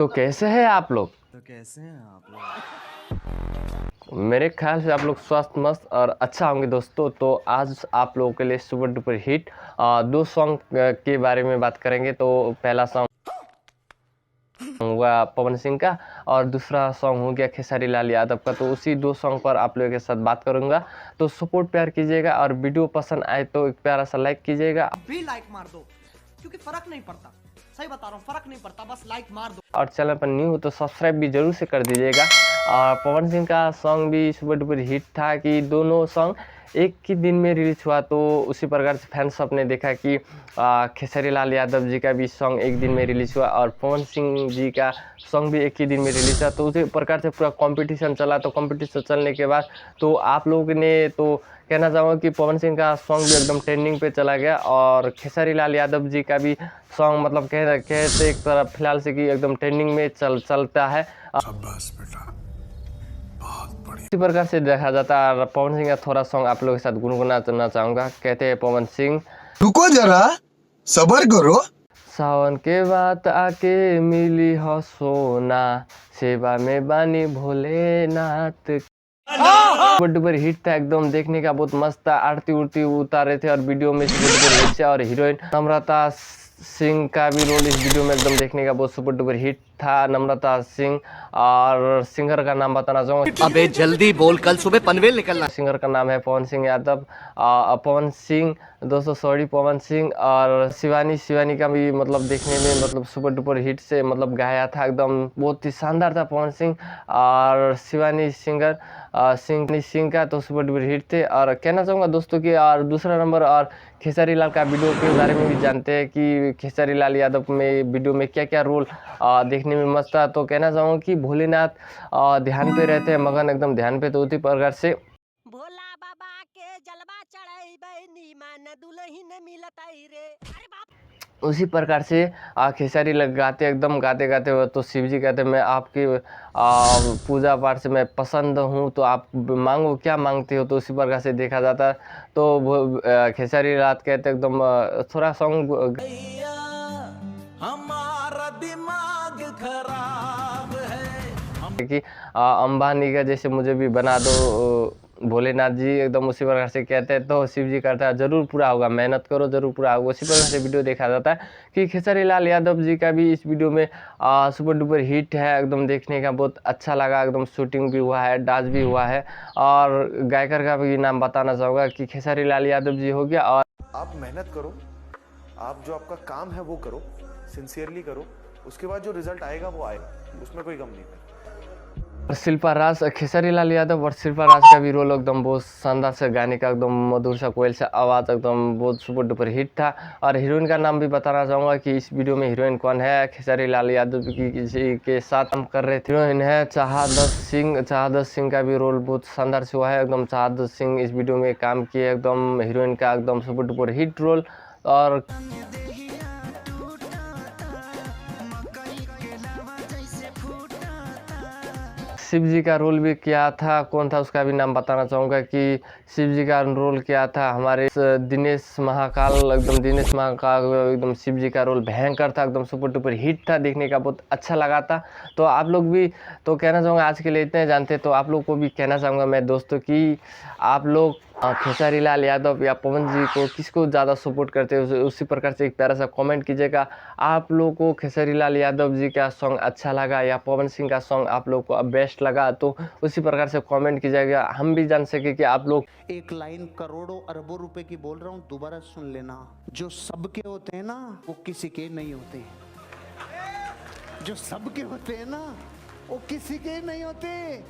तो कैसे हैं आप लोग? मेरे ख्याल से आप लोग स्वस्थ मस्त और अच्छा होंगे दोस्तों। तो आज आप लोगों के लिए सुपर डुपर हिट दो सॉन्ग के बारे में बात करेंगे। तो पहला सॉन्ग हुआ पवन सिंह का और दूसरा सॉन्ग हो गया खेसारी लाल यादव का। तो उसी दो सॉन्ग पर आप लोगों के साथ बात करूंगा। तो सपोर्ट प्यार कीजिएगा और वीडियो पसंद आए तो एक प्यारा सा लाइक कीजिएगा। भी लाइक मार दो क्योंकि फर्क नहीं पड़ता। सही बता रहा हूँ, फर्क नहीं पड़ता, बस लाइक मार दो। और चैनल पर न्यू हो तो सब्सक्राइब भी जरूर से कर दीजिएगा। और पवन सिंह का सॉन्ग भी सुपर डुपर हिट था कि दोनों सॉन्ग एक ही दिन में रिलीज हुआ। तो उसी प्रकार से फैंस सब ने देखा कि खेसारी लाल यादव जी का भी सॉन्ग एक दिन में रिलीज हुआ और पवन सिंह जी का सॉन्ग भी एक ही दिन में रिलीज हुआ। तो उसी प्रकार से पूरा कंपटीशन चला। तो कंपटीशन चलने के बाद तो आप लोगों ने तो कहना चाहूँगा कि पवन सिंह का सॉन्ग भी एकदम ट्रेंडिंग पे चला गया और खेसारी लाल यादव जी का भी सॉन्ग मतलब कहते एक तरह फिलहाल से कि एकदम ट्रेंडिंग में चलता है। इसी प्रकार से देखा जाता है। पवन सिंह का थोड़ा सॉन्ग आप लोगों के साथ गुनगुनाना चाहूँगा। कहते हैं पवन सिंह, रुको जरा सबर करो। सावन के बाद आके मिली हो सोना, सेवा में बानी भोलेनाथ। सुपर डुपर हिट था एकदम, देखने का बहुत मस्त था। आरती उड़ती उतारे थे और वीडियो में सुपर डुपर हिट से। और हीरोइन नम्रता सिंह का भी रोल इस वीडियो में एकदम देखने का बहुत सुपर डुपर हिट था। नम्रता सिंह और सिंगर का नाम बताना चाहूँगा। अबे जल्दी बोल, कल सुबह पनवेल निकलना। सिंगर का नाम है पवन सिंह यादव। पवन सिंह दोस्तों सॉरी पवन सिंह और शिवानी का भी मतलब देखने में मतलब सुपर डुपर हिट से मतलब गाया था एकदम बहुत ही शानदार था पवन सिंह। और शिवानी सिंह का तो सुपर डुपर हिट थे। और कहना चाहूँगा दोस्तों कि और दूसरा नंबर और खेसारी लाल का वीडियो के बारे में भी जानते हैं कि खेसारी लाल यादव में वीडियो में क्या क्या रोल देखने में मस्त था। तो कहना चाहूँगा कि भोलेनाथ ध्यान पे रहते हैं, मगन एकदम ध्यान पे। तो उसी प्रकार से भोला बाबा के जलवा चढ़ाई नीमन दुल्हन मिलताई रे। अरे बाप उसी प्रकार से खेसारी लग गाते एकदम गाते गाते हो तो शिव जी कहते मैं आपकी पूजा पाठ से मैं पसंद हूँ, तो आप मांगो क्या मांगते हो। तो उसी प्रकार से देखा जाता है। तो वो खेसारी रात कहते एकदम थोड़ा सॉन्ग हमारा दिमाग खराब है कि अंबानी का जैसे मुझे भी बना दो भोलेनाथ जी, एकदम उसी प्रकार से कहते हैं। तो शिव जी करता है जरूर पूरा होगा, मेहनत करो जरूर पूरा होगा। उसी प्रकार से वीडियो देखा जाता है कि खेसारी लाल यादव जी का भी इस वीडियो में सुपर डुपर हिट है एकदम, देखने का बहुत अच्छा लगा। एकदम शूटिंग भी हुआ है, डांस भी हुआ है। और गायकर का भी नाम बताना चाहूँगा कि खेसारी लाल यादव जी हो गया। और आप मेहनत करो, आप जो आपका काम है वो करो, सिंसियरली करो, उसके बाद जो रिजल्ट आएगा वो आएगा, उसमें कोई गम नहीं है। शिल्पा राज, खेसारी लाल यादव और शिल्पा राज का भी रोल एकदम बहुत शानदार से गाने का एकदम मधुर सा कोयल से आवाज़ एकदम बहुत सुपर डुपर हिट था। और हीरोइन का नाम भी बताना चाहूँगा कि इस वीडियो में हीरोइन कौन है। खेसारी लाल यादव की किसी के साथ काम कर रहे थे, हीरोइन है चाहदत सिंह का भी रोल बहुत शानदार से हुआ है एकदम। चाहदत सिंह इस वीडियो में काम किए एकदम, हीरोइन का एकदम सुपर डुपर हिट रोल। और शिव जी का रोल भी किया था, कौन था उसका भी नाम बताना चाहूँगा कि शिव जी का रोल किया था हमारे दिनेश महाकाल। एकदम दिनेश महाकाल एकदम शिव जी का रोल भयंकर था, एकदम सुपर डुपर हिट था, देखने का बहुत अच्छा लगा था। तो आप लोग भी तो कहना चाहूँगा आज के लिए इतने जानते। तो आप लोग को भी कहना चाहूँगा मैं दोस्तों कि आप लोग खेसारी लाल यादव या पवन जी को किसको ज़्यादा सपोर्ट करते हो, उसी प्रकार से एक प्यारा सा कमेंट कीजिएगा। आप लोगों को खेसारी लाल यादव जी का सॉन्ग अच्छा लगा या पवन सिंह का सॉन्ग आप लोग को बेस्ट लगा, तो उसी प्रकार से कमेंट कीजिएगा, हम भी जान सके कि आप लोग। एक लाइन करोड़ों अरबों रुपए की बोल रहा हूँ, दोबारा सुन लेना। जो सबके होते हैं ना वो किसी के नहीं होते, जो सबके होते हैं ना वो किसी के नहीं होते,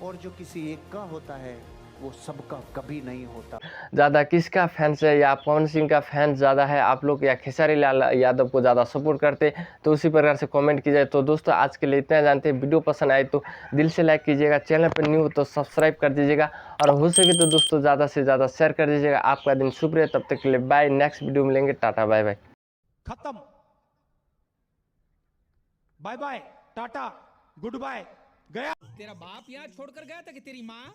और जो किसी एक का होता है वो सबका कभी नहीं होता। ज़्यादा किसका फैंस है, या पवन सिंह का फैंस ज़्यादा है आप लोग या खेसारी लाल यादव को ज़्यादा सपोर्ट करते, तो उसी प्रकार से कमेंट कीजिए। तो दोस्तों आज के लिए इतना जानते हैं। वीडियो पसंद आए तो दिल से लाइक कीजिएगा, चैनल पर न्यू हो तो सब्सक्राइब कर दीजिएगा, और हो सके तो दोस्तों ज़्यादा से ज़्यादा शेयर कर दीजिएगा। आपका दिन शुभ रहे, तब तक के लिए बाय। नेक्स्ट वीडियो मिलेंगे, टाटा बाय बाय। खत्म, bye bye, tata, good bye, गया। तेरा बाप यहाँ छोड़कर गया था कि तेरी माँ?